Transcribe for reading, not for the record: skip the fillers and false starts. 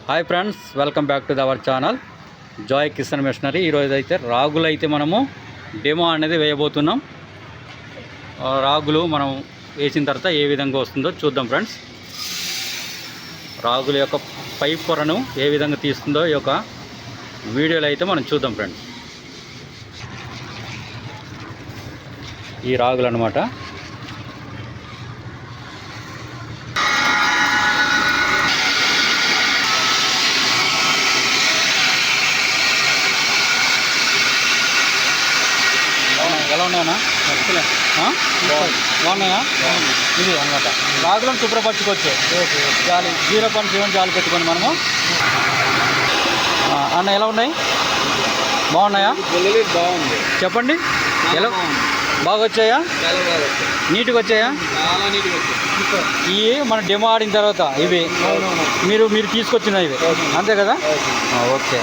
Hi friends, welcome back to our channel joy Kisan missionary. ఈరోజు అయితే రాగులు అయితే మనము డెమో అనేది వేయబోతున్నాం. రాగులు మనం వేసిన తర్వాత ఏ విధంగా వస్తుందో చూద్దాం ఫ్రెండ్స్. రాగుల యొక్క పై పొరను ఏ విధంగా తీస్తుందో ఈ యొక్క వీడియోలో అయితే మనం చూద్దాం ఫ్రెండ్స్. ఈ రాగులు అన్నమాట. ఎలా ఉన్నాయన్నా? బాగున్నాయా? ఇది అన్నమాట రాగులను శుభ్రపరచుకోవచ్చు. జాలి 0.7 జాలి పెట్టుకొని మనము. అన్న ఎలా ఉన్నాయి? బాగున్నాయా? బాగుంది. చెప్పండి, ఎలా బాగా వచ్చాయా? నీట్గా వచ్చాయా? ఇవి మన డెమో ఆడిన తర్వాత ఇవి మీరు తీసుకొచ్చినవి అంతే కదా? ఓకే.